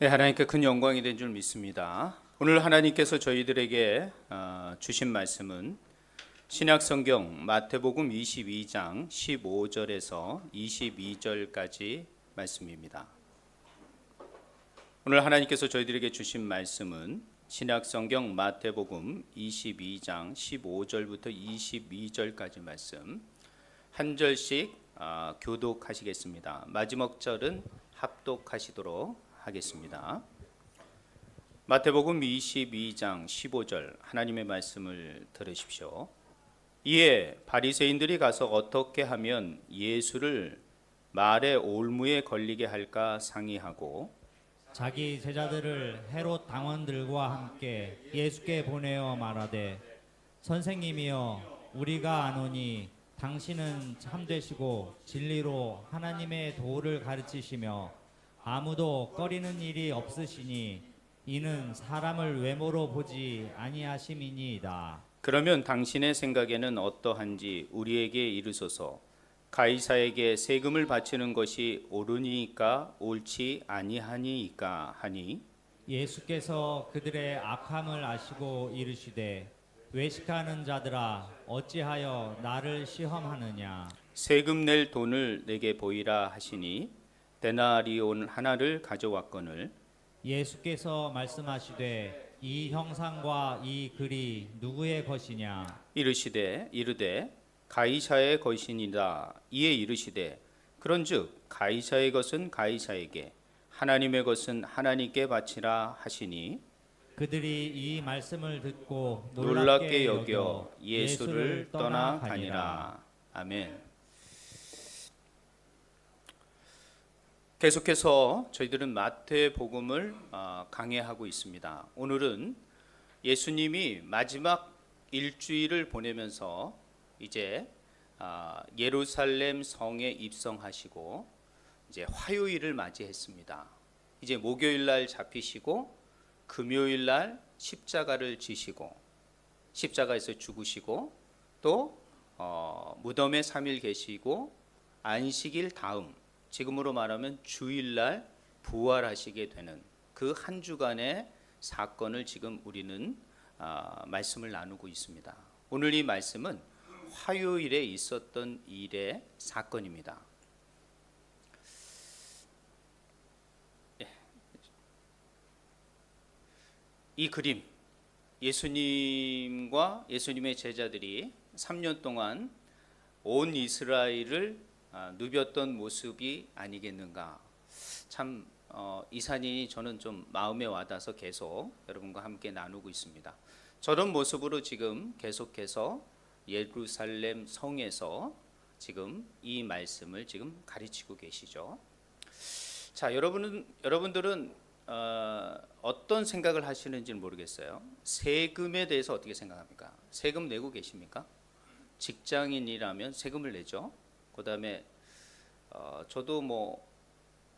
네, 하나님께 큰 영광이 된 줄 믿습니다. 오늘 하나님께서 저희들에게 주신 말씀은 신약성경 마태복음 22장 15절에서 22절까지 말씀입니다. 오늘 하나님께서 저희들에게 주신 말씀은 신약성경 마태복음 22장 15절부터 22절까지 말씀 한 절씩 교독하시겠습니다. 마지막 절은 합독하시도록 하겠습니다. 마태복음 22장 15절 하나님의 말씀을 들으십시오. 이에 바리새인들이 가서 어떻게 하면 예수를 말의 올무에 걸리게 할까 상의하고 자기 제자들을 헤롯 당원들과 함께 예수께 보내어 말하되 선생님이여 우리가 아노니 당신은 참되시고 진리로 하나님의 도를 가르치시며 아무도 꺼리는 일이 없으시니 이는 사람을 외모로 보지 아니하심이니이다. 그러면 당신의 생각에는 어떠한지 우리에게 이르소서. 가이사에게 세금을 바치는 것이 옳으니까 옳지 아니하니이까 하니 예수께서 그들의 악함을 아시고 이르시되 외식하는 자들아 어찌하여 나를 시험하느냐. 세금 낼 돈을 내게 보이라 하시니 데나리온 하나를 가져왔거늘 예수께서 말씀하시되 이 형상과 이 글이 누구의 것이냐. 이르되 가이사의 것이니라. 이에 이르시되 그런즉 가이사의 것은 가이사에게 하나님의 것은 하나님께 바치라 하시니 그들이 이 말씀을 듣고 놀랍게 여겨 예수를 떠나 가니라. 아멘. 계속해서 저희들은 마태복음을 강해하고 있습니다. 오늘은 예수님이 마지막 일주일을 보내면서 이제 예루살렘 성에 입성하시고 이제 화요일을 맞이했습니다. 이제 목요일 날 잡히시고 금요일 날 십자가를 지시고 십자가에서 죽으시고 또 무덤에 3일 계시고 안식일 다음 지금으로 말하면 주일날 부활하시게 되는 그 한 주간의 사건을 지금 우리는 말씀을 나누고 있습니다. 오늘 이 말씀은 화요일에 있었던 일의 사건입니다. 이 그림, 예수님과 예수님의 제자들이 3년 동안 온 이스라엘을 누볐던 모습이 아니겠는가. 참 이 사진이 저는 좀 마음에 와닿아서 계속 여러분과 함께 나누고 있습니다. 저런 모습으로 지금 계속해서 예루살렘 성에서 지금 이 말씀을 지금 가르치고 계시죠. 자, 여러분들은 어떤 생각을 하시는지는 모르겠어요. 세금에 대해서 어떻게 생각합니까? 세금 내고 계십니까? 직장인이라면 세금을 내죠. 그 다음에 저도 뭐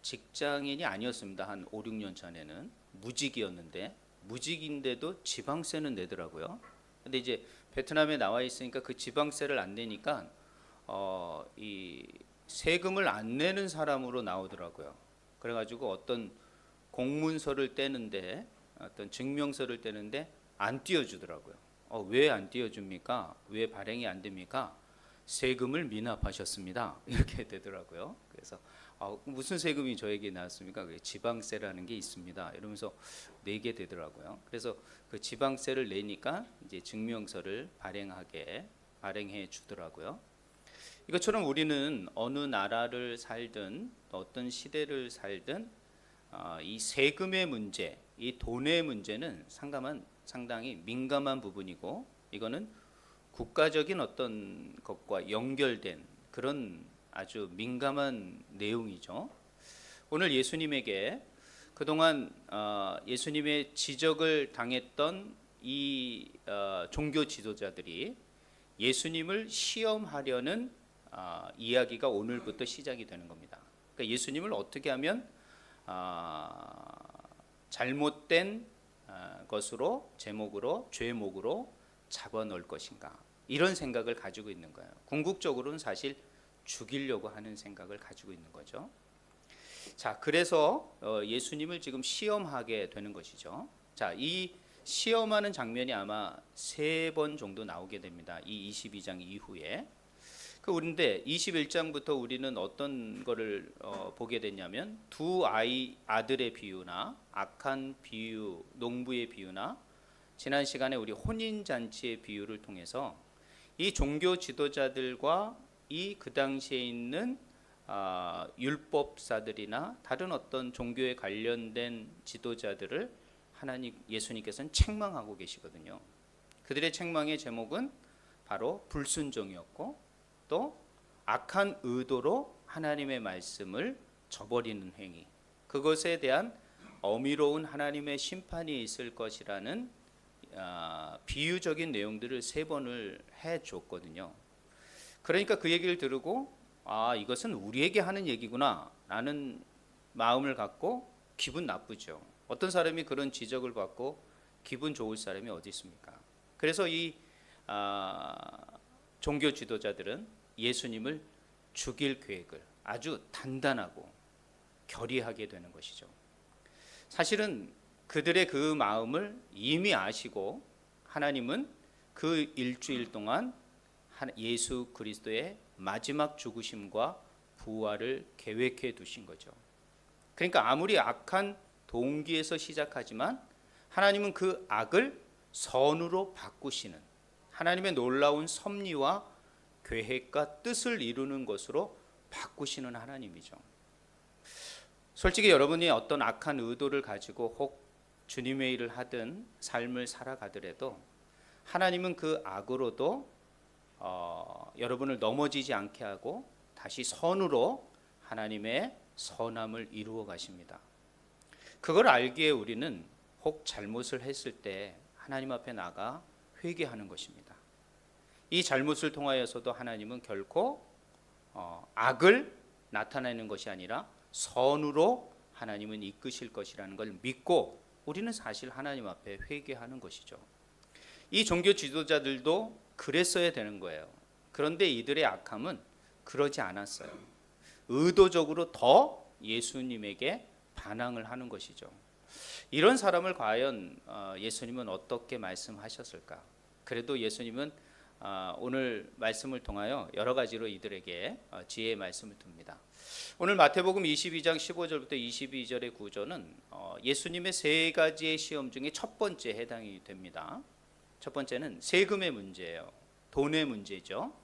직장인이 아니었습니다. 한 5, 6년 전에는 무직이었는데 무직인데도 지방세는 내더라고요. 근데 이제 베트남에 나와 있으니까 그 지방세를 안 내니까 이 세금을 안 내는 사람으로 나오더라고요. 그래가지고 어떤 공문서를 떼는데 어떤 증명서를 떼는데 안 띄워주더라고요. 왜 안 띄워줍니까? 왜 발행이 안 됩니까? 세금을 미납하셨습니다. 이렇게 되더라고요. 그래서 무슨 세금이 저에게 나왔습니까? 지방세라는 게 있습니다. 이러면서 내게 되더라고요. 그래서 그 지방세를 내니까 이제 증명서를 발행해 주더라고요. 이것처럼 우리는 어느 나라를 살든 어떤 시대를 살든 이 세금의 문제, 이 돈의 문제는 상당히 민감한 부분이고 이거는 국가적인 어떤 것과 연결된 그런 아주 민감한 내용이죠. 오늘 예수님에게 그동안 예수님의 지적을 당했던 이 종교 지도자들이 예수님을 시험하려는 이야기가 오늘부터 시작이 되는 겁니다. 그러니까 예수님을 어떻게 하면 잘못된 것으로 죄목으로 잡아넣을 것인가, 이런 생각을 가지고 있는 거예요. 궁극적으로는 사실 죽이려고 하는 생각을 가지고 있는 거죠. 자, 그래서 예수님을 지금 시험하게 되는 것이죠. 자, 이 시험하는 장면이 아마 3번 정도 나오게 됩니다. 이 22장 이후에. 그런데 21장부터 우리는 어떤 거를 보게 됐냐면 두 아들의 비유나 악한 비유, 농부의 비유나 지난 시간에 우리 혼인 잔치의 비유를 통해서 이 종교 지도자들과 이 그 당시에 있는 율법사들이나 다른 어떤 종교에 관련된 지도자들을 예수님께서는 책망하고 계시거든요. 그들의 책망의 제목은 바로 불순종이었고 또 악한 의도로 하나님의 말씀을 저버리는 행위, 그것에 대한 어미로운 하나님의 심판이 있을 것이라는 비유적인 내용들을 3번을 해줬거든요. 그러니까 그 얘기를 들고 이것은 우리에게 하는 얘기구나 라는 마음을 갖고 기분 나쁘죠. 어떤 사람이 그런 지적을 받고 기분 좋을 사람이 어디 있습니까? 그래서 이 종교 지도자들은 예수님을 죽일 계획을 아주 단단하고 결의하게 되는 것이죠. 사실은 그들의 그 마음을 이미 아시고 하나님은 그 일주일 동안 예수 그리스도의 마지막 죽으심과 부활을 계획해 두신 거죠. 그러니까 아무리 악한 동기에서 시작하지만 하나님은 그 악을 선으로 바꾸시는 하나님의 놀라운 섭리와 계획과 뜻을 이루는 것으로 바꾸시는 하나님이죠. 솔직히 여러분이 어떤 악한 의도를 가지고 혹 주님의 일을 하든 삶을 살아가더라도 하나님은 그 악으로도 여러분을 넘어지지 않게 하고 다시 선으로 하나님의 선함을 이루어 가십니다. 그걸 알기에 우리는 혹 잘못을 했을 때 하나님 앞에 나가 회개하는 것입니다. 이 잘못을 통하여서도 하나님은 결코 악을 나타내는 것이 아니라 선으로 하나님은 이끄실 것이라는 걸 믿고 우리는 사실 하나님 앞에 회개하는 것이죠. 이 종교 지도자들도 그랬어야 되는 거예요. 그런데 이들의 악함은 그러지 않았어요. 의도적으로 더 예수님에게 반항을 하는 것이죠. 이런 사람을 과연 예수님은 어떻게 말씀하셨을까? 그래도 예수님은 오늘 말씀을 통하여 여러 가지로 이들에게 지혜의 말씀을 듭니다. 오늘 마태복음 22장 15절부터 22절의 구조는 예수님의 3가지의 시험 중에 첫 번째 해당이 됩니다. 첫 번째는 세금의 문제예요. 돈의 문제죠.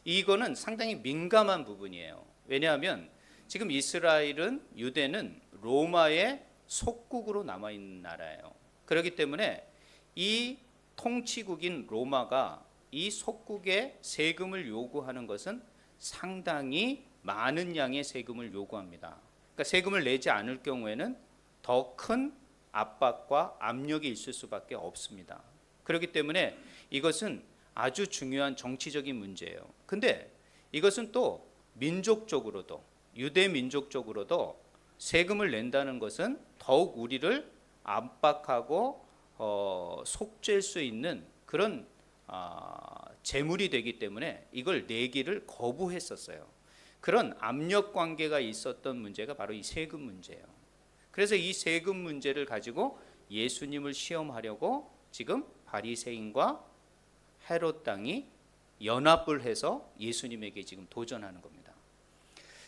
이거는 상당히 민감한 부분이에요. 왜냐하면 지금 유대는 로마의 속국으로 남아있는 나라예요. 그렇기 때문에 이 통치국인 로마가 이 속국에 세금을 요구하는 것은 상당히 많은 양의 세금을 요구합니다. 그러니까 세금을 내지 않을 경우에는 더 큰 압박과 압력이 있을 수밖에 없습니다. 그렇기 때문에 이것은 아주 중요한 정치적인 문제예요. 근데 이것은 또 민족적으로도 유대 민족적으로도 세금을 낸다는 것은 더욱 우리를 압박하고 속죄할 수 있는 그런 재물이 되기 때문에 이걸 내기를 거부했었어요. 그런 압력 관계가 있었던 문제가 바로 이 세금 문제예요. 그래서 이 세금 문제를 가지고 예수님을 시험하려고 지금 바리새인과 헤롯 당이 연합을 해서 예수님에게 지금 도전하는 겁니다.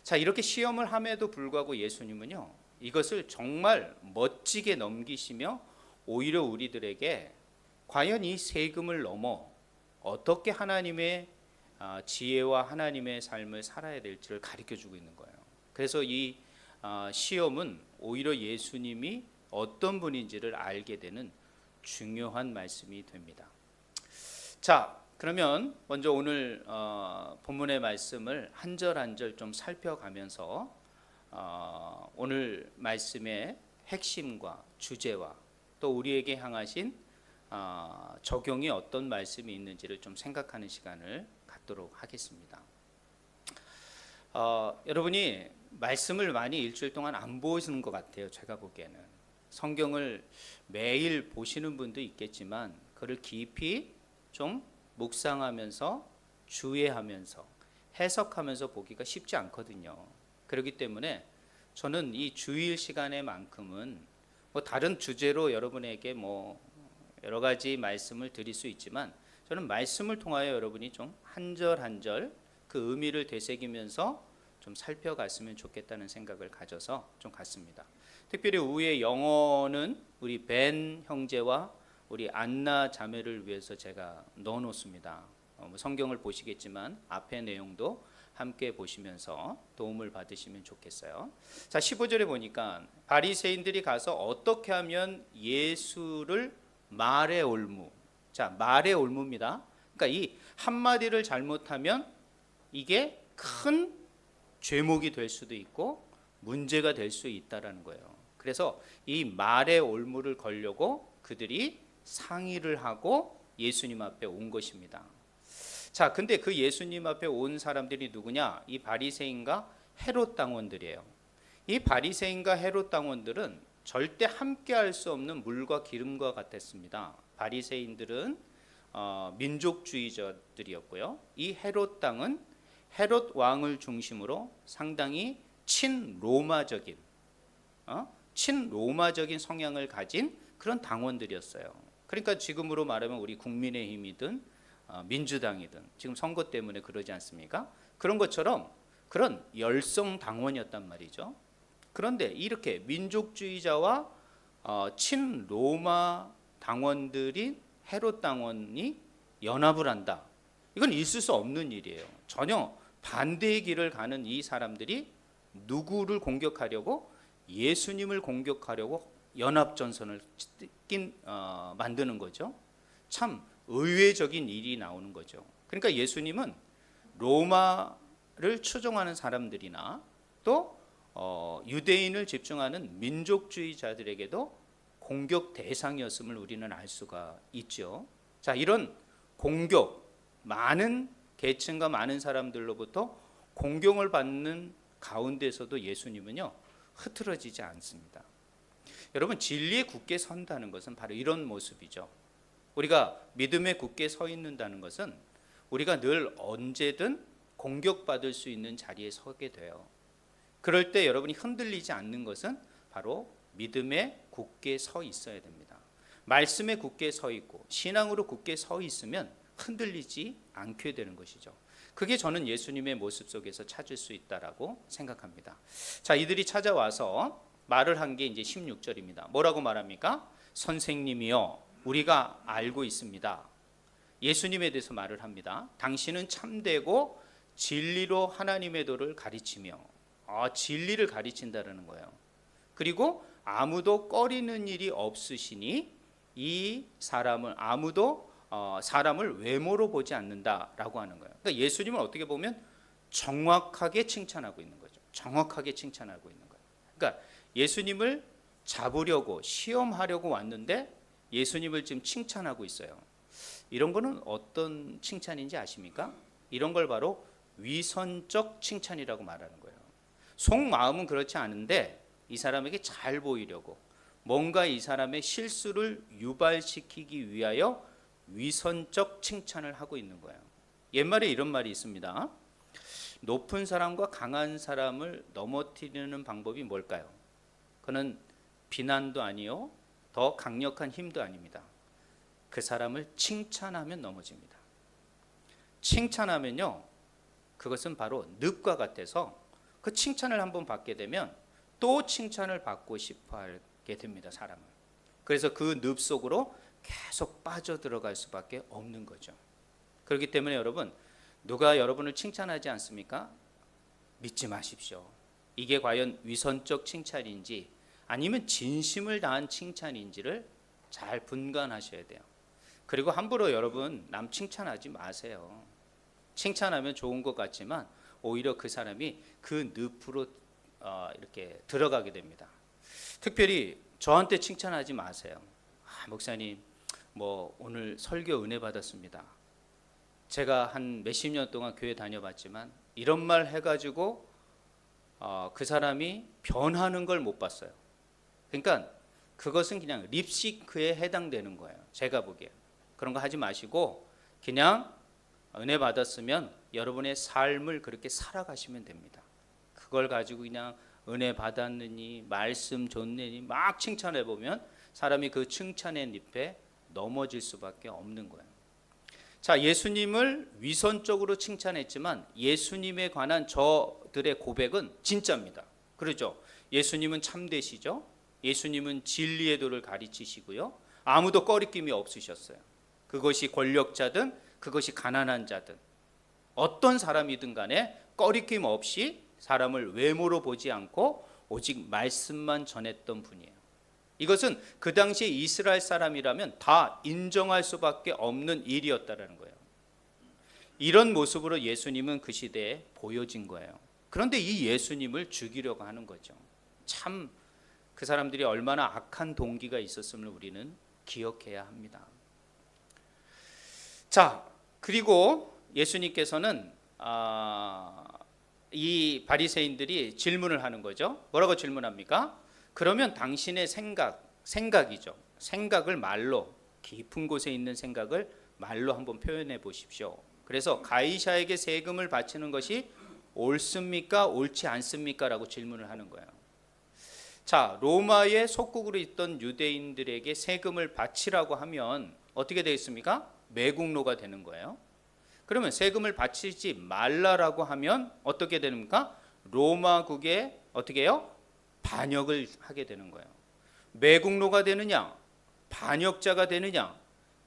자, 이렇게 시험을 함에도 불구하고 예수님은요, 이것을 정말 멋지게 넘기시며 오히려 우리들에게 과연 이 세금을 넘어 어떻게 하나님의 지혜와 하나님의 삶을 살아야 될지를 가르쳐주고 있는 거예요. 그래서 이 시험은 오히려 예수님이 어떤 분인지를 알게 되는 중요한 말씀이 됩니다. 자, 그러면 먼저 오늘 본문의 말씀을 한 절 한 절 좀 살펴가면서 오늘 말씀의 핵심과 주제와 또 우리에게 향하신 적용이 어떤 말씀이 있는지를 좀 생각하는 시간을 갖도록 하겠습니다. 여러분이 말씀을 많이 일주일 동안 안 보시는 것 같아요. 제가 보기에는 성경을 매일 보시는 분도 있겠지만 그를 깊이 좀 묵상하면서 주의하면서 해석하면서 보기가 쉽지 않거든요. 그렇기 때문에 저는 이 주일 시간에만큼은 뭐 다른 주제로 여러분에게 뭐 여러 가지 말씀을 드릴 수 있지만 저는 말씀을 통하여 여러분이 좀 한 절 한 절 그 의미를 되새기면서 좀 살펴갔으면 좋겠다는 생각을 가져서 좀 갔습니다. 특별히 우리의 영어는 우리 벤 형제와 우리 안나 자매를 위해서 제가 넣어놓습니다. 성경을 보시겠지만 앞의 내용도 함께 보시면서 도움을 받으시면 좋겠어요. 자, 15절에 보니까 바리새인들이 가서 어떻게 하면 예수를 말에 올무. 자, 말에 올무입니다. 그러니까 이 한마디를 잘못하면 이게 큰 죄목이 될 수도 있고 문제가 될 수 있다라는 거예요. 그래서 이 말에 올무를 걸려고 그들이 상의를 하고 예수님 앞에 온 것입니다. 자, 근데 그 예수님 앞에 온 사람들이 누구냐? 이 바리새인과 헤롯 당원들이에요. 이 바리새인과 헤롯 당원들은 절대 함께할 수 없는 물과 기름과 같았습니다. 바리새인들은 민족주의자들이었고요. 이 헤롯 당은 헤롯 왕을 중심으로 상당히 친로마적인 성향을 가진 그런 당원들이었어요. 그러니까 지금으로 말하면 우리 국민의힘이든 민주당이든 지금 선거 때문에 그러지 않습니까? 그런 것처럼 그런 열성 당원이었단 말이죠. 그런데 이렇게 민족주의자와 친로마 당원들이 헤롯 당원이 연합을 한다. 이건 있을 수 없는 일이에요. 전혀 반대의 길을 가는 이 사람들이 누구를 공격하려고? 예수님을 공격하려고 연합전선을 만드는 거죠. 참 의외적인 일이 나오는 거죠. 그러니까 예수님은 로마를 추종하는 사람들이나 또 유대인을 집중하는 민족주의자들에게도 공격 대상이었음을 우리는 알 수가 있죠. 자, 이런 공격, 많은 계층과 많은 사람들로부터 공경을 받는 가운데서도 예수님은요 흐트러지지 않습니다. 여러분, 진리에 굳게 선다는 것은 바로 이런 모습이죠. 우리가 믿음에 굳게 서 있는다는 것은 우리가 늘 언제든 공격받을 수 있는 자리에 서게 돼요. 그럴 때 여러분이 흔들리지 않는 것은 바로 믿음에 굳게 서 있어야 됩니다. 말씀에 굳게 서 있고 신앙으로 굳게 서 있으면 흔들리지 않게 되는 것이죠. 그게 저는 예수님의 모습 속에서 찾을 수 있다라고 생각합니다. 자, 이들이 찾아와서 말을 한 게 이제 16절입니다. 뭐라고 말합니까? 선생님이여, 우리가 알고 있습니다. 예수님에 대해서 말을 합니다. 당신은 참되고 진리로 하나님의 도를 가르치며, 진리를 가르친다라는 거예요. 그리고 아무도 꺼리는 일이 없으시니 이 사람을 사람을 외모로 보지 않는다라고 하는 거예요. 그러니까 예수님을 어떻게 보면 정확하게 칭찬하고 있는 거죠. 정확하게 칭찬하고 있는 거예요. 그러니까 예수님을 잡으려고 시험하려고 왔는데 예수님을 지금 칭찬하고 있어요. 이런 거는 어떤 칭찬인지 아십니까? 이런 걸 바로 위선적 칭찬이라고 말하는 거예요. 속마음은 그렇지 않은데 이 사람에게 잘 보이려고 뭔가 이 사람의 실수를 유발시키기 위하여 위선적 칭찬을 하고 있는 거예요. 옛말에 이런 말이 있습니다. 높은 사람과 강한 사람을 넘어뜨리는 방법이 뭘까요? 그는 비난도 아니요, 더 강력한 힘도 아닙니다. 그 사람을 칭찬하면 넘어집니다. 칭찬하면요, 그것은 바로 늪과 같아서 그 칭찬을 한번 받게 되면 또 칭찬을 받고 싶어 하게 됩니다, 사람은. 그래서 그 늪 속으로 계속 빠져들어갈 수밖에 없는 거죠. 그렇기 때문에 여러분, 누가 여러분을 칭찬하지 않습니까? 믿지 마십시오. 이게 과연 위선적 칭찬인지 아니면 진심을 다한 칭찬인지를 잘 분간하셔야 돼요. 그리고 함부로 여러분 남 칭찬하지 마세요. 칭찬하면 좋은 것 같지만 오히려 그 사람이 그 늪으로 이렇게 들어가게 됩니다. 특별히 저한테 칭찬하지 마세요. 목사님, 뭐 오늘 설교 은혜 받았습니다. 제가 한 몇십 년 동안 교회 다녀봤지만 이런 말 해가지고 그 사람이 변하는 걸 못 봤어요. 그러니까 그것은 그냥 립싱크에 해당되는 거예요. 제가 보기에. 그런 거 하지 마시고 그냥 은혜 받았으면 여러분의 삶을 그렇게 살아가시면 됩니다. 그걸 가지고 그냥 은혜 받았느니 말씀 좋느니 막 칭찬해 보면 사람이 그 칭찬의 늪에 넘어질 수밖에 없는 거예요. 자, 예수님을 위선적으로 칭찬했지만 예수님에 관한 저들의 고백은 진짜입니다. 그렇죠? 예수님은 참되시죠? 예수님은 진리의 도를 가르치시고요. 아무도 꺼리낌이 없으셨어요. 그것이 권력자든 그것이 가난한 자든 어떤 사람이든 간에 꺼리낌 없이 사람을 외모로 보지 않고 오직 말씀만 전했던 분이에요. 이것은 그 당시에 이스라엘 사람이라면 다 인정할 수밖에 없는 일이었다는 거예요. 이런 모습으로 예수님은 그 시대에 보여진 거예요. 그런데 이 예수님을 죽이려고 하는 거죠. 참 그 사람들이 얼마나 악한 동기가 있었음을 우리는 기억해야 합니다. 자, 그리고 예수님께서는 이 바리새인들이 질문을 하는 거죠. 뭐라고 질문합니까? 그러면 당신의 생각이죠. 생각을 말로, 깊은 곳에 있는 생각을 말로 한번 표현해 보십시오. 그래서 가이사에게 세금을 바치는 것이 옳습니까? 옳지 않습니까? 라고 질문을 하는 거예요. 자, 로마의 속국으로 있던 유대인들에게 세금을 바치라고 하면 어떻게 되겠습니까? 매국노가 되는 거예요. 그러면 세금을 바치지 말라라고 하면 어떻게 됩니까? 로마국에 어떻게 해요? 반역을 하게 되는 거예요. 매국노가 되느냐, 반역자가 되느냐,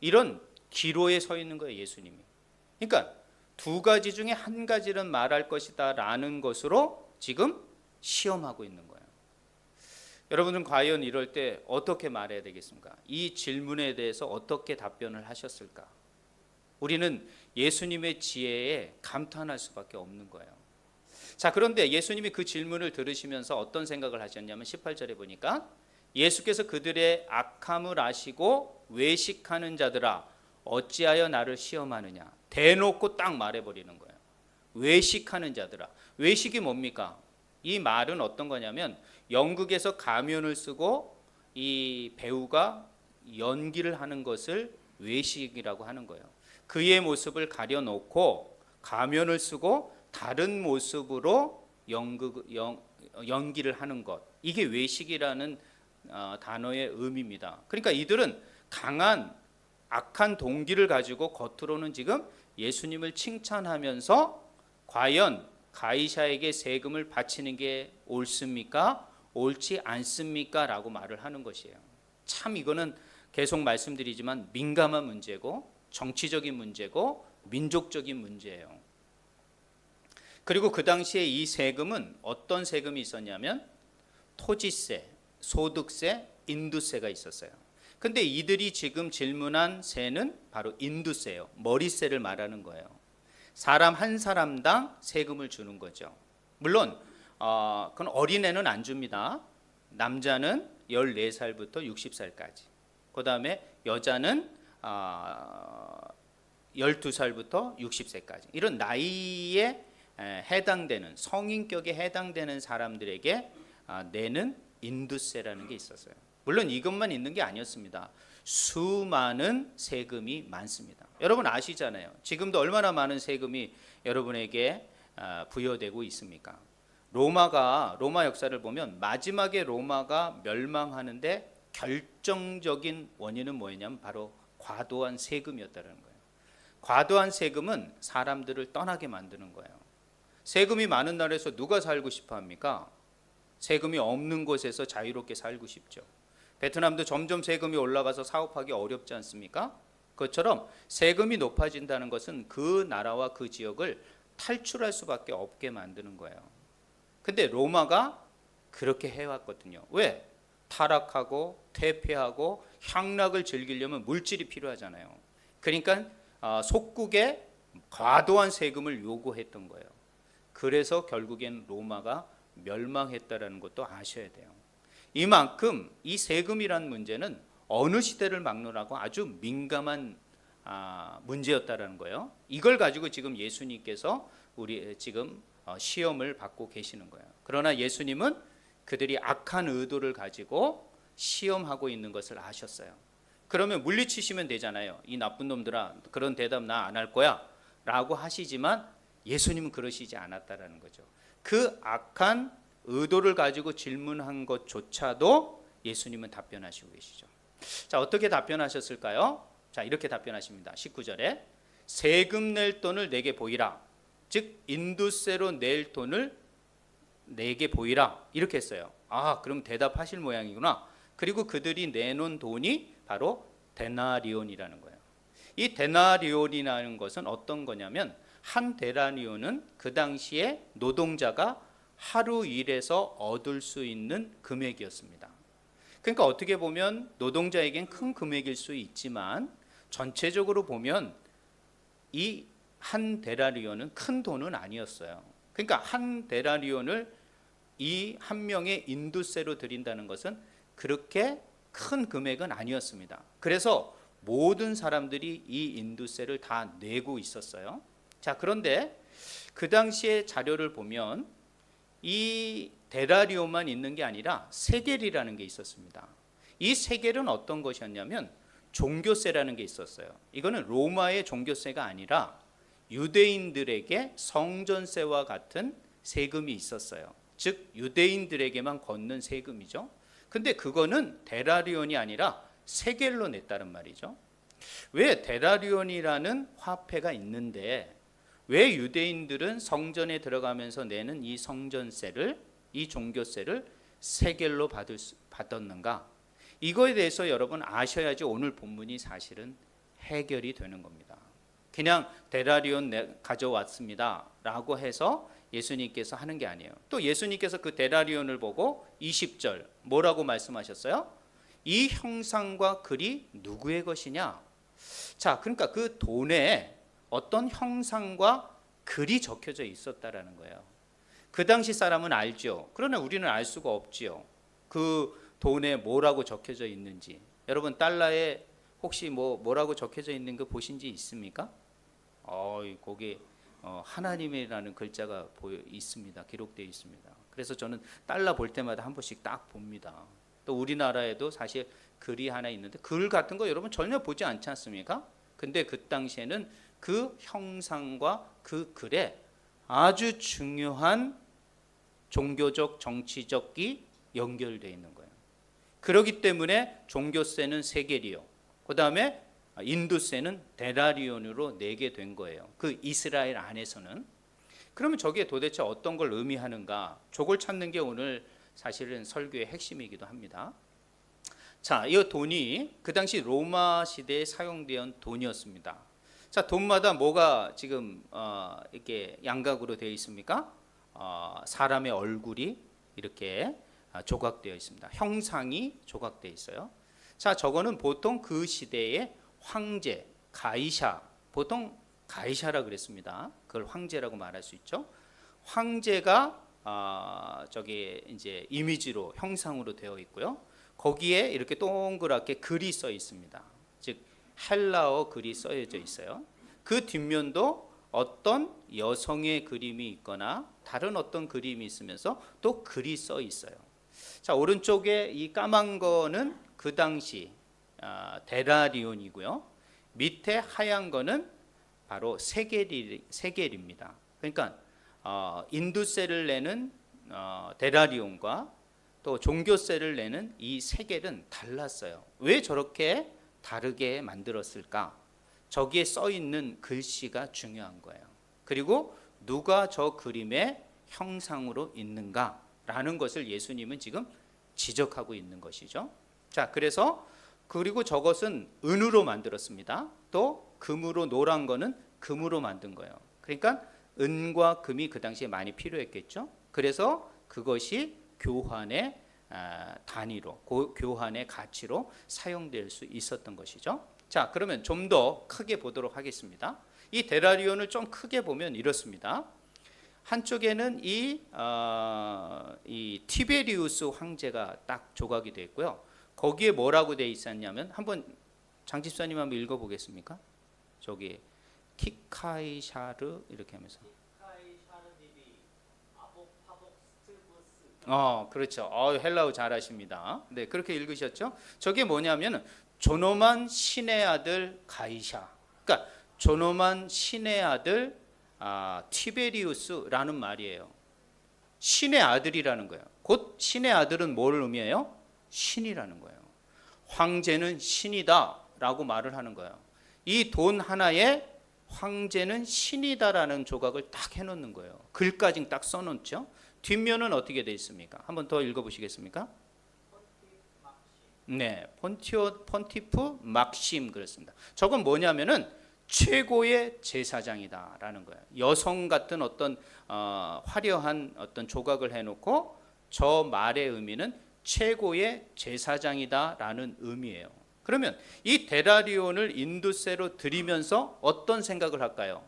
이런 기로에 서 있는 거예요, 예수님이. 그러니까 두 가지 중에 한 가지는 말할 것이다라는 것으로 지금 시험하고 있는 거예요. 여러분은 과연 이럴 때 어떻게 말해야 되겠습니까? 이 질문에 대해서 어떻게 답변을 하셨을까? 우리는 예수님의 지혜에 감탄할 수밖에 없는 거예요. 자, 그런데 예수님이 그 질문을 들으시면서 어떤 생각을 하셨냐면 18절에 보니까 예수께서 그들의 악함을 아시고 외식하는 자들아 어찌하여 나를 시험하느냐, 대놓고 딱 말해버리는 거예요. 외식하는 자들아. 외식이 뭡니까? 이 말은 어떤 거냐면 연극에서 가면을 쓰고 이 배우가 연기를 하는 것을 외식이라고 하는 거예요. 그의 모습을 가려놓고 가면을 쓰고 다른 모습으로 연기를 하는 것, 이게 외식이라는 단어의 의미입니다. 그러니까 이들은 강한 악한 동기를 가지고 겉으로는 지금 예수님을 칭찬하면서 과연 가이사에게 세금을 바치는 게 옳습니까? 옳지 않습니까? 라고 말을 하는 것이에요. 참 이거는 계속 말씀드리지만 민감한 문제고 정치적인 문제고 민족적인 문제예요. 그리고 그 당시에 이 세금은 어떤 세금이 있었냐면 토지세, 소득세, 인두세가 있었어요. 근데 이들이 지금 질문한 세는 바로 인두세예요. 머리세를 말하는 거예요. 사람 한 사람당 세금을 주는 거죠. 물론 그건 어린애는 안 줍니다. 남자는 14살부터 60살까지. 그 다음에 여자는 12살부터 60세까지. 이런 나이에 해당되는, 성인격에 해당되는 사람들에게 내는 인두세라는 게 있었어요. 물론 이것만 있는 게 아니었습니다. 수많은 세금이 많습니다. 여러분 아시잖아요. 지금도 얼마나 많은 세금이 여러분에게 부여되고 있습니까? 로마 역사를 보면 마지막에 로마가 멸망하는데 결정적인 원인은 뭐였냐면 바로 과도한 세금이었다는 거예요. 과도한 세금은 사람들을 떠나게 만드는 거예요. 세금이 많은 나라에서 누가 살고 싶어 합니까? 세금이 없는 곳에서 자유롭게 살고 싶죠. 베트남도 점점 세금이 올라가서 사업하기 어렵지 않습니까? 그것처럼 세금이 높아진다는 것은 그 나라와 그 지역을 탈출할 수밖에 없게 만드는 거예요. 근데 로마가 그렇게 해왔거든요. 왜? 타락하고 퇴폐하고 향락을 즐기려면 물질이 필요하잖아요. 그러니까 속국에 과도한 세금을 요구했던 거예요. 그래서 결국엔 로마가 멸망했다라는 것도 아셔야 돼요. 이만큼 이 세금이란 문제는 어느 시대를 막론하고 아주 민감한 문제였다라는 거예요. 이걸 가지고 지금 예수님께서 우리 지금 시험을 받고 계시는 거예요. 그러나 예수님은 그들이 악한 의도를 가지고 시험하고 있는 것을 아셨어요. 그러면 물리치시면 되잖아요. 이 나쁜 놈들아, 그런 대답 나 안 할 거야 라고 하시지만 예수님은 그러시지 않았다라는 거죠. 그 악한 의도를 가지고 질문한 것조차도 예수님은 답변하시고 계시죠. 자, 어떻게 답변하셨을까요? 자, 이렇게 답변하십니다. 19절에 세금 낼 돈을 내게 보이라. 즉 인두세로 낼 돈을 내게 보이라. 이렇게 했어요. 아, 그럼 대답하실 모양이구나. 그리고 그들이 내놓은 돈이 바로 데나리온이라는 거예요. 이 데나리온이라는 것은 어떤 거냐면 한 데나리온은 그 당시에 노동자가 하루 일해서 얻을 수 있는 금액이었습니다. 그러니까 어떻게 보면 노동자에겐 큰 금액일 수 있지만 전체적으로 보면 이 한 데나리온은 큰 돈은 아니었어요. 그러니까 한 데나리온을 이 한 명의 인두세로 드린다는 것은 그렇게 큰 금액은 아니었습니다. 그래서 모든 사람들이 이 인두세를 다 내고 있었어요. 자, 그런데 그 당시의 자료를 보면 이 데나리온만 있는 게 아니라 세겔이라는 게 있었습니다. 이 세겔은 어떤 것이었냐면 종교세라는 게 있었어요. 이거는 로마의 종교세가 아니라 유대인들에게 성전세와 같은 세금이 있었어요. 즉 유대인들에게만 걷는 세금이죠. 근데 그거는 데나리온이 아니라 세겔로 냈다는 말이죠. 왜 데나리온이라는 화폐가 있는데 왜 유대인들은 성전에 들어가면서 내는 이 성전세를, 이 종교세를 세겔로 받았는가? 이거에 대해서 여러분 아셔야지 오늘 본문이 사실은 해결이 되는 겁니다. 그냥 데나리온 가져왔습니다 라고 해서 예수님께서 하는 게 아니에요. 또 예수님께서 그 데나리온을 보고 20절 뭐라고 말씀하셨어요? 이 형상과 글이 누구의 것이냐? 자, 그러니까 그 돈에 어떤 형상과 글이 적혀져 있었다라는 거예요. 그 당시 사람은 알죠. 그러나 우리는 알 수가 없지요. 그 돈에 뭐라고 적혀져 있는지. 여러분 달러에 혹시 뭐라고 적혀져 있는 거 보신 지 있습니까? 거기 하나님이라는 글자가 있습니다. 기록되어 있습니다. 그래서 저는 달러 볼 때마다 한 번씩 딱 봅니다. 또 우리나라에도 사실 글이 하나 있는데 글 같은 거 여러분 전혀 보지 않지 않습니까? 근데 그 당시에는 그 형상과 그 글에 아주 중요한 종교적 정치적이 연결되어 있는 거예요. 그렇기 때문에 종교세는 세겔이요. 그 다음에 인두세는 데나리온으로 내게 된 거예요. 그 이스라엘 안에서는. 그러면 저게 도대체 어떤 걸 의미하는가? 저걸 찾는 게 오늘 사실은 설교의 핵심이기도 합니다. 자, 이 돈이 그 당시 로마 시대에 사용되던 돈이었습니다. 자, 돈마다 뭐가 지금 이렇게 양각으로 되어 있습니까? 사람의 얼굴이 이렇게 조각되어 있습니다. 형상이 조각되어 있어요. 자, 저거는 보통 그 시대의 황제, 가이샤, 보통 가이샤라 그랬습니다. 그걸 황제라고 말할 수 있죠. 황제가 저기 이제 이미지로 형상으로 되어 있고요. 거기에 이렇게 동그랗게 글이 써 있습니다. 즉 헬라어 글이 써져 있어요. 그 뒷면도 어떤 여성의 그림이 있거나 다른 어떤 그림이 있으면서 또 글이 써 있어요. 자, 오른쪽에 이 까만 거는 그 당시 데나리온이고요. 밑에 하얀 거는 바로 세겔입니다. 그러니까 인두세를 내는 데나리온과 또 종교세를 내는 이 세겔은 달랐어요. 왜 저렇게 다르게 만들었을까? 저기에 써 있는 글씨가 중요한 거예요. 그리고 누가 저 그림의 형상으로 있는가라는 것을 예수님은 지금 지적하고 있는 것이죠. 자, 그리고 저것은 은으로 만들었습니다. 또 금으로 노란 거는 금으로 만든 거예요. 그러니까 은과 금이 그 당시에 많이 필요했겠죠. 그래서 그것이 교환의 단위로, 교환의 가치로 사용될 수 있었던 것이죠. 자, 그러면 좀 더 크게 보도록 하겠습니다. 이 데나리온을 좀 크게 보면 이렇습니다. 한쪽에는 이 티베리우스 황제가 딱 조각이 되어 있고요. 거기에 뭐라고 되어 있었냐면 한번 장집사님 한번 읽어보겠습니까? 저기 키카이샤르 이렇게 하면서 그렇죠. 헬라어 잘하십니다. 네, 그렇게 읽으셨죠? 저게 뭐냐면 존엄한 신의 아들 가이샤. 그러니까 존엄한 신의 아들 티베리우스라는 말이에요. 신의 아들이라는 거예요. 곧 신의 아들은 뭘 의미해요? 신이라는 거예요. 황제는 신이다라고 말을 하는 거예요. 이 돈 하나에 황제는 신이다라는 조각을 딱 해놓는 거예요. 글까지 딱 써놓죠. 뒷면은 어떻게 되어 있습니까? 한번 더 읽어보시겠습니까? 네, 폰티프 막심 그렇습니다. 저건 뭐냐면은 최고의 제사장이다라는 거예요. 여성 같은 어떤 화려한 어떤 조각을 해놓고 저 말의 의미는 최고의 제사장이다라는 의미예요. 그러면 이 데라리온을 인두세로 드리면서 어떤 생각을 할까요?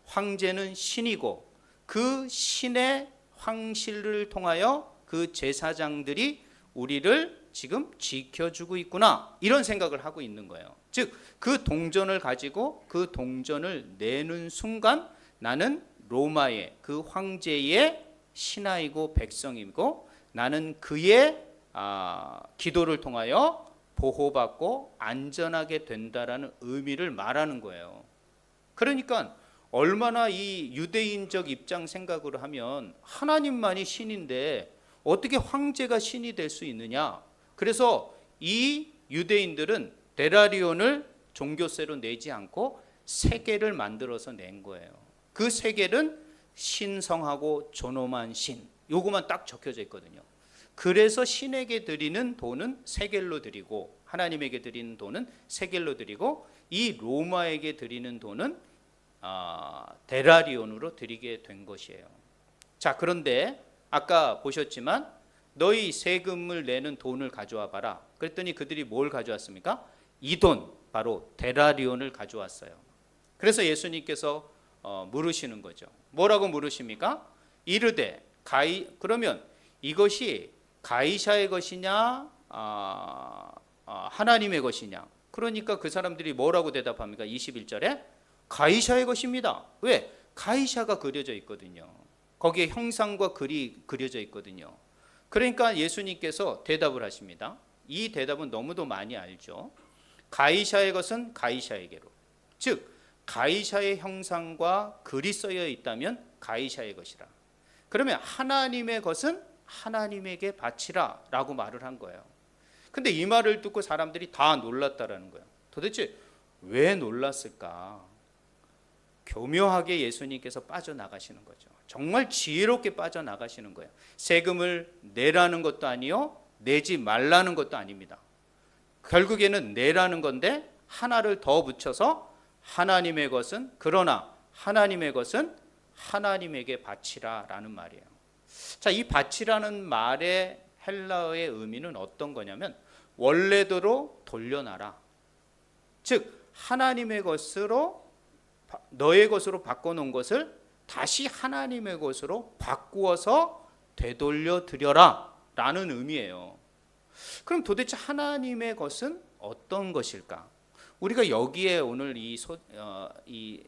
황제는 신이고 그 신의 황실을 통하여 그 제사장들이 우리를 지금 지켜주고 있구나, 이런 생각을 하고 있는 거예요. 즉 그 동전을 가지고 그 동전을 내는 순간 나는 로마의 그 황제의 신하이고 백성이고 나는 그의 기도를 통하여 보호받고 안전하게 된다라는 의미를 말하는 거예요. 그러니까 얼마나 이 유대인적 입장 생각으로 하면 하나님만이 신인데 어떻게 황제가 신이 될 수 있느냐. 그래서 이 유대인들은 데라리온을 종교세로 내지 않고 세겔을 만들어서 낸 거예요. 그 세겔은 신성하고 존엄한 신, 요거만 딱 적혀져 있거든요. 그래서 신에게 드리는 돈은 세겔로 드리고 하나님에게 드리는 돈은 세겔로 드리고 이 로마에게 드리는 돈은 데라리온으로 드리게 된 것이에요. 자, 그런데 아까 보셨지만 너희 세금을 내는 돈을 가져와 봐라. 그랬더니 그들이 뭘 가져왔습니까? 이 돈, 바로 데라리온을 가져왔어요. 그래서 예수님께서 물으시는 거죠. 뭐라고 물으십니까? 이르되 그러면 이것이 가이사의 것이냐 하나님의 것이냐. 그러니까 그 사람들이 뭐라고 대답합니까? 21절에 가이사의 것입니다. 왜? 가이사가 그려져 있거든요. 거기에 형상과 글이 그려져 있거든요. 그러니까 예수님께서 대답을 하십니다. 이 대답은 너무도 많이 알죠. 가이사의 것은 가이사에게로, 즉 가이사의 형상과 글이 쓰여 있다면 가이사의 것이라. 그러면 하나님의 것은 하나님에게 바치라 라고 말을 한 거예요. 근데 이 말을 듣고 사람들이 다 놀랐다라는 거예요. 도대체 왜 놀랐을까? 교묘하게 예수님께서 빠져나가시는 거죠. 정말 지혜롭게 빠져나가시는 거예요. 세금을 내라는 것도 아니요, 내지 말라는 것도 아닙니다. 결국에는 내라는 건데 하나를 더 붙여서 하나님의 것은, 그러나 하나님의 것은 하나님에게 바치라 라는 말이에요. 자, 이 바치라는 말의 헬라어의 의미는 어떤 거냐면 원래대로 돌려놔라. 즉 하나님의 것으로, 너의 것으로 바꿔놓은 것을 다시 하나님의 것으로 바꾸어서 되돌려 드려라 라는 의미예요. 그럼 도대체 하나님의 것은 어떤 것일까? 우리가 여기에 오늘 이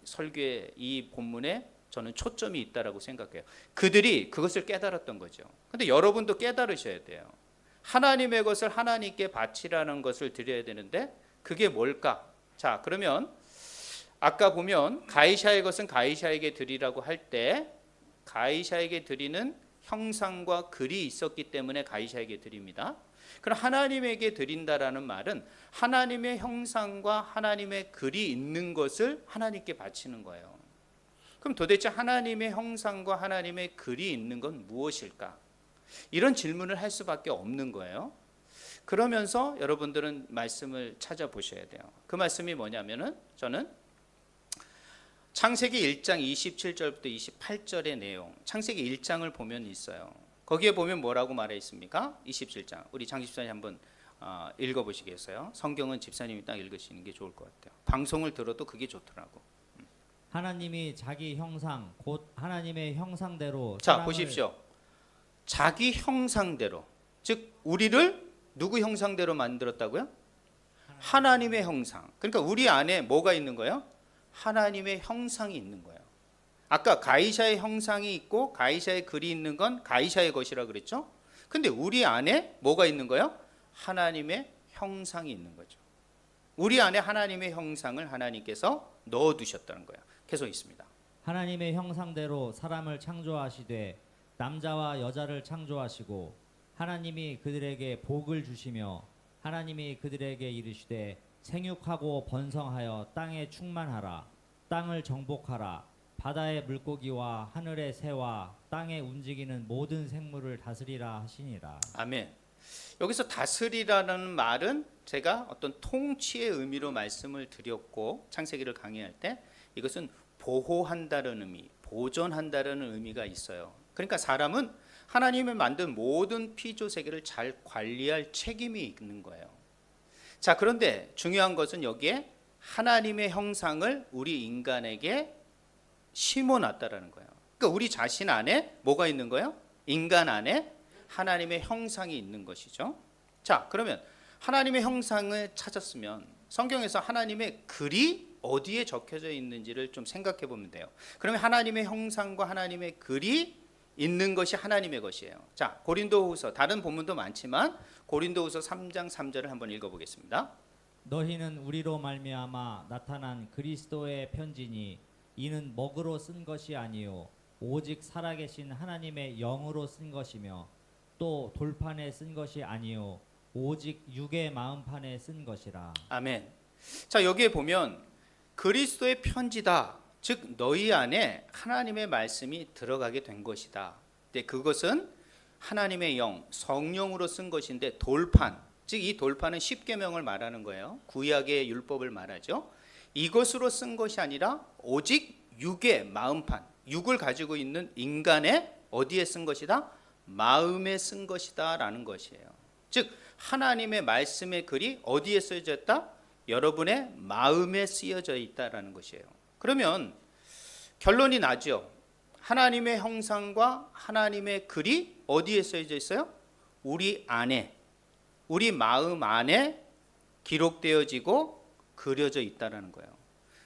설교의 이 본문에 저는 초점이 있다라고 생각해요. 그들이 그것을 깨달았던 거죠. 근데 여러분도 깨달으셔야 돼요. 하나님의 것을 하나님께 바치라는 것을 드려야 되는데 그게 뭘까? 자, 그러면 아까 보면 가이사의 것은 가이사에게 드리라고 할 때 가이사에게 드리는 형상과 글이 있었기 때문에 가이사에게 드립니다. 그럼 하나님에게 드린다라는 말은 하나님의 형상과 하나님의 글이 있는 것을 하나님께 바치는 거예요. 그럼 도대체 하나님의 형상과 하나님의 글이 있는 건 무엇일까? 이런 질문을 할 수밖에 없는 거예요. 그러면서 여러분들은 말씀을 찾아보셔야 돼요. 그 말씀이 뭐냐면은 저는 창세기 1장 27절부터 28절의 내용, 창세기 1장을 보면 있어요. 거기에 보면 뭐라고 말해 있습니까? 27장. 우리 장 집사님 한번 읽어보시겠어요? 성경은 집사님이 딱 읽으시는 게 좋을 것 같아요. 방송을 들어도 그게 좋더라고. 하나님이 자기 형상 곧 하나님의 형상대로 자, 보십시오. 자기 형상대로, 즉 우리를 누구 형상대로 만들었다고요? 하나님의 형상. 그러니까 우리 안에 뭐가 있는 거예요? 하나님의 형상이 있는 거예요. 아까 가이사의 형상이 있고 가이사의 글이 있는 건 가이사의 것이라 그랬죠? 근데 우리 안에 뭐가 있는 거예요? 하나님의 형상이 있는 거죠. 우리 안에 하나님의 형상을 하나님께서 넣어두셨다는 거예요. 계속 있습니다. 하나님의 형상대로 사람을 창조하시되 남자와 여자를 창조하시고 하나님이 그들에게 복을 주시며 하나님이 그들에게 이르시되 생육하고 번성하여 땅에 충만하라. 땅을 정복하라. 바다의 물고기와 하늘의 새와 땅에 움직이는 모든 생물을 다스리라 하시니라. 아멘. 여기서 다스리라는 말은 제가 어떤 통치의 의미로 말씀을 드렸고 창세기를 강의할 때 이것은 보호한다는 의미, 보존한다는 의미가 있어요. 그러니까 사람은 하나님이 만든 모든 피조 세계를 잘 관리할 책임이 있는 거예요. 자, 그런데 중요한 것은 여기에 하나님의 형상을 우리 인간에게 심어놨다라는 거예요. 그러니까 우리 자신 안에 뭐가 있는 거예요? 인간 안에 하나님의 형상이 있는 것이죠. 자, 그러면 하나님의 형상을 찾았으면 성경에서 하나님의 글이 어디에 적혀져 있는지를 좀 생각해 보면 돼요. 그러면 하나님의 형상과 하나님의 글이 있는 것이 하나님의 것이에요. 자, 고린도후서 다른 본문도 많지만 고린도후서 3장 3절을 한번 읽어보겠습니다. 너희는 우리로 말미암아 나타난 그리스도의 편지니 이는 먹으로 쓴 것이 아니요 오직 살아계신 하나님의 영으로 쓴 것이며 또 돌판에 쓴 것이 아니요 오직 육의 마음판에 쓴 것이라. 아멘. 자, 여기에 보면 그리스도의 편지다. 즉 너희 안에 하나님의 말씀이 들어가게 된 것이다. 근데 그것은 하나님의 영, 성령으로 쓴 것인데 돌판, 즉 이 돌판은 십계명을 말하는 거예요. 구약의 율법을 말하죠. 이것으로 쓴 것이 아니라 오직 육의 마음판, 육을 가지고 있는 인간의 어디에 쓴 것이다? 마음에 쓴 것이다 라는 것이에요. 즉 하나님의 말씀의 글이 어디에 쓰여져 있다? 여러분의 마음에 쓰여져 있다라는 것이에요. 그러면 결론이 나죠. 하나님의 형상과 하나님의 글이 어디에 쓰여져 있어요? 우리 안에, 우리 마음 안에 기록되어지고 그려져 있다라는 거예요.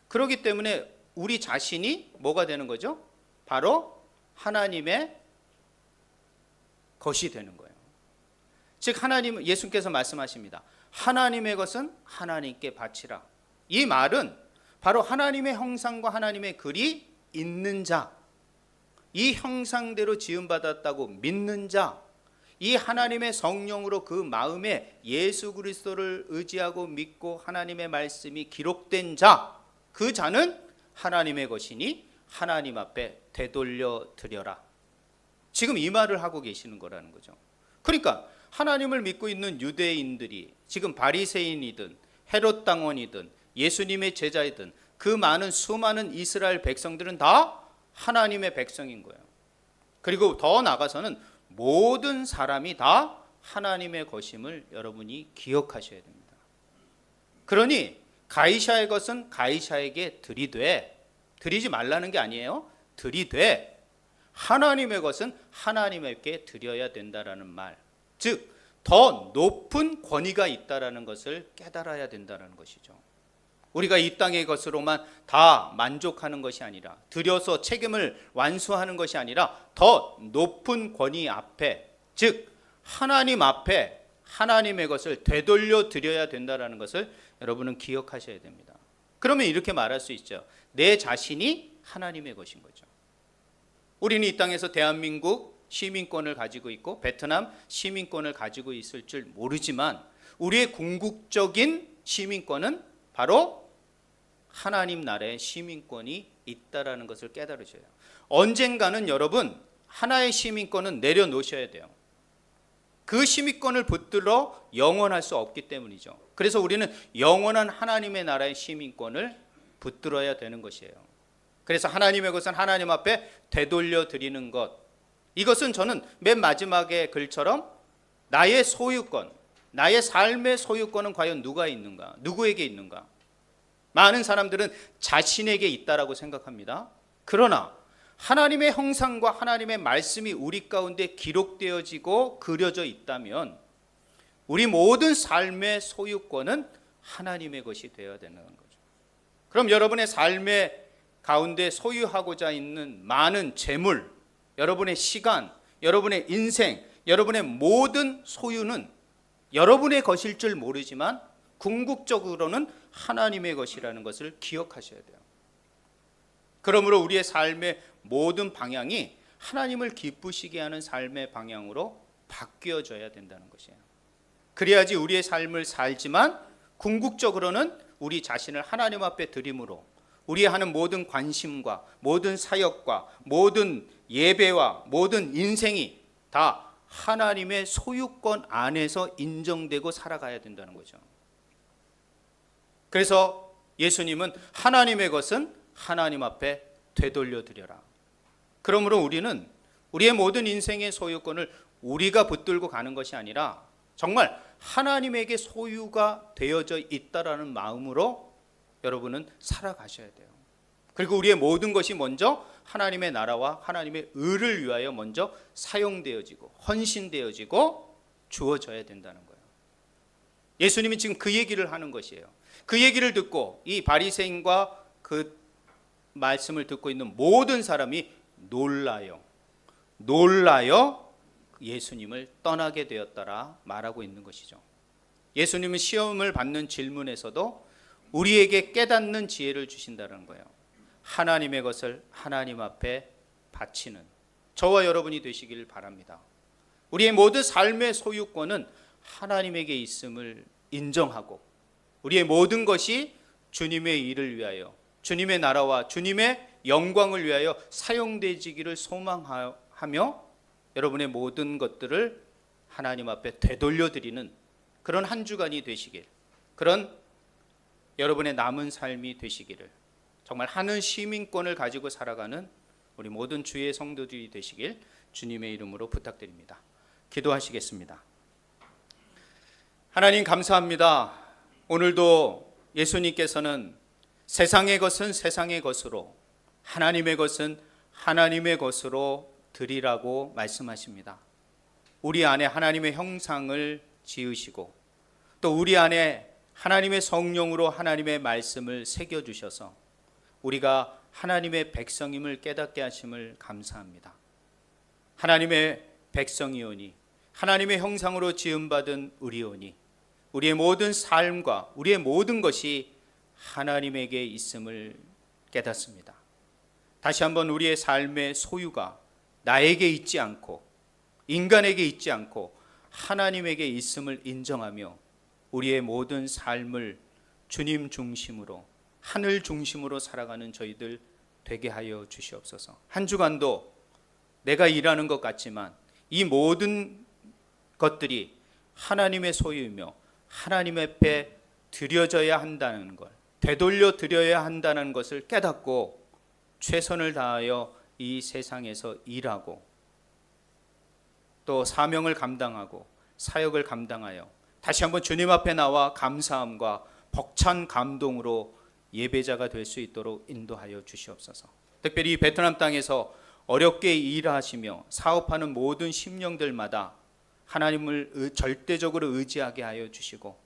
그렇기 때문에 우리 자신이 뭐가 되는 거죠? 바로 하나님의 것이 되는 거예요. 즉 하나님, 예수께서 말씀하십니다. 하나님의 것은 하나님께 바치라. 이 말은 바로 하나님의 형상과 하나님의 글이 있는 자, 이 형상대로 지음받았다고 믿는 자, 이 하나님의 성령으로 그 마음에 예수 그리스도를 의지하고 믿고 하나님의 말씀이 기록된 자, 그 자는 하나님의 것이니 하나님 앞에 되돌려 드려라. 지금 이 말을 하고 계시는 거라는 거죠. 그러니까 하나님을 믿고 있는 유대인들이 지금 바리새인이든 헤롯 당원이든 예수님의 제자이든 그 많은 수많은 이스라엘 백성들은 다 하나님의 백성인 거예요. 그리고 더 나아가서는 모든 사람이 다 하나님의 것임을 여러분이 기억하셔야 됩니다. 그러니 가이사의 것은 가이사에게 드리되, 드리지 말라는 게 아니에요. 드리되 하나님의 것은 하나님에게 드려야 된다라는 말, 즉 더 높은 권위가 있다라는 것을 깨달아야 된다는 것이죠. 우리가 이 땅의 것으로만 다 만족하는 것이 아니라, 드려서 책임을 완수하는 것이 아니라 더 높은 권위 앞에, 즉 하나님 앞에 하나님의 것을 되돌려 드려야 된다는 것을 여러분은 기억하셔야 됩니다. 그러면 이렇게 말할 수 있죠. 내 자신이 하나님의 것인 거죠. 우리는 이 땅에서 대한민국 시민권을 가지고 있고 베트남 시민권을 가지고 있을 줄 모르지만 우리의 궁극적인 시민권은 바로 하나님 나라의 시민권이 있다라는 것을 깨달으셔야 해요. 언젠가는 여러분 하나의 시민권은 내려놓으셔야 돼요. 그 시민권을 붙들어 영원할 수 없기 때문이죠. 그래서 우리는 영원한 하나님의 나라의 시민권을 붙들어야 되는 것이에요. 그래서 하나님의 것은 하나님 앞에 되돌려 드리는 것, 이것은 저는 맨 마지막의 글처럼 나의 소유권, 나의 삶의 소유권은 과연 누가 있는가? 누구에게 있는가? 많은 사람들은 자신에게 있다라고 생각합니다. 그러나 하나님의 형상과 하나님의 말씀이 우리 가운데 기록되어지고 그려져 있다면 우리 모든 삶의 소유권은 하나님의 것이 되어야 되는 거죠. 그럼 여러분의 삶의 가운데 소유하고자 있는 많은 재물, 여러분의 시간, 여러분의 인생, 여러분의 모든 소유는 여러분의 것일 줄 모르지만 궁극적으로는 하나님의 것이라는 것을 기억하셔야 돼요. 그러므로 우리의 삶의 모든 방향이 하나님을 기쁘시게 하는 삶의 방향으로 바뀌어져야 된다는 것이에요. 그래야지 우리의 삶을 살지만 궁극적으로는 우리 자신을 하나님 앞에 드림으로 우리 하는 모든 관심과 모든 사역과 모든 예배와 모든 인생이 다 하나님의 소유권 안에서 인정되고 살아가야 된다는 거죠. 그래서 예수님은 하나님의 것은 하나님 앞에 되돌려 드려라. 그러므로 우리는 우리의 모든 인생의 소유권을 우리가 붙들고 가는 것이 아니라 정말 하나님에게 소유가 되어져 있다라는 마음으로 여러분은 살아가셔야 돼요. 그리고 우리의 모든 것이 먼저 하나님의 나라와 하나님의 의를 위하여 먼저 사용되어지고 헌신되어지고 주어져야 된다는 거예요. 예수님이 지금 그 얘기를 하는 것이에요. 그 얘기를 듣고 이 바리새인과 그 말씀을 듣고 있는 모든 사람이 놀라요. 예수님을 떠나게 되었더라 말하고 있는 것이죠. 예수님은 시험을 받는 질문에서도 우리에게 깨닫는 지혜를 주신다는 거예요. 하나님의 것을 하나님 앞에 바치는 저와 여러분이 되시길 바랍니다. 우리의 모든 삶의 소유권은 하나님에게 있음을 인정하고 우리의 모든 것이 주님의 일을 위하여 주님의 나라와 주님의 영광을 위하여 사용되지기를 소망하며 여러분의 모든 것들을 하나님 앞에 되돌려드리는 그런 한 주간이 되시길, 그런 여러분의 남은 삶이 되시기를, 정말 하늘 시민권을 가지고 살아가는 우리 모든 주의 성도들이 되시길 주님의 이름으로 부탁드립니다. 기도하시겠습니다. 하나님 감사합니다. 오늘도 예수님께서는 세상의 것은 세상의 것으로, 하나님의 것은 하나님의 것으로 드리라고 말씀하십니다. 우리 안에 하나님의 형상을 지으시고 또 우리 안에 하나님의 성령으로 하나님의 말씀을 새겨주셔서 우리가 하나님의 백성임을 깨닫게 하심을 감사합니다. 하나님의 백성이오니 하나님의 형상으로 지음받은 우리오니 우리의 모든 삶과 우리의 모든 것이 하나님에게 있음을 깨닫습니다. 다시 한번 우리의 삶의 소유가 나에게 있지 않고 인간에게 있지 않고 하나님에게 있음을 인정하며 우리의 모든 삶을 주님 중심으로 하늘 중심으로 살아가는 저희들 되게 하여 주시옵소서. 한 주간도 내가 일하는 것 같지만 이 모든 것들이 하나님의 소유이며 하나님 앞에 드려져야 한다는 걸, 되돌려 드려야 한다는 것을 깨닫고 최선을 다하여 이 세상에서 일하고 또 사명을 감당하고 사역을 감당하여 다시 한번 주님 앞에 나와 감사함과 벅찬 감동으로 예배자가 될 수 있도록 인도하여 주시옵소서. 특별히 이 베트남 땅에서 어렵게 일하시며 사업하는 모든 심령들마다 하나님을 절대적으로 의지하게 하여 주시고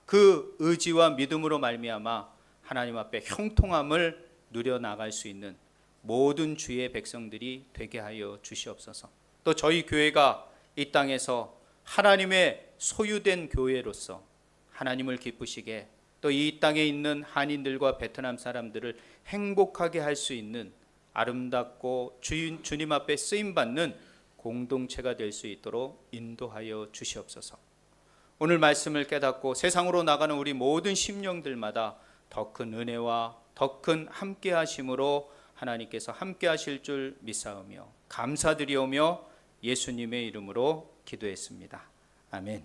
그 의지와 믿음으로 말미암아 하나님 앞에 형통함을 누려나갈 수 있는 모든 주의 백성들이 되게 하여 주시옵소서. 또 저희 교회가 이 땅에서 하나님의 소유된 교회로서 하나님을 기쁘시게 또 이 땅에 있는 한인들과 베트남 사람들을 행복하게 할 수 있는 아름답고 주님 앞에 쓰임받는 공동체가 될 수 있도록 인도하여 주시옵소서. 오늘 말씀을 깨닫고 세상으로 나가는 우리 모든 심령들마다 더 큰 은혜와 더 큰 함께 하심으로 하나님께서 함께 하실 줄 믿사오며 감사드리오며 예수님의 이름으로 기도했습니다. 아멘.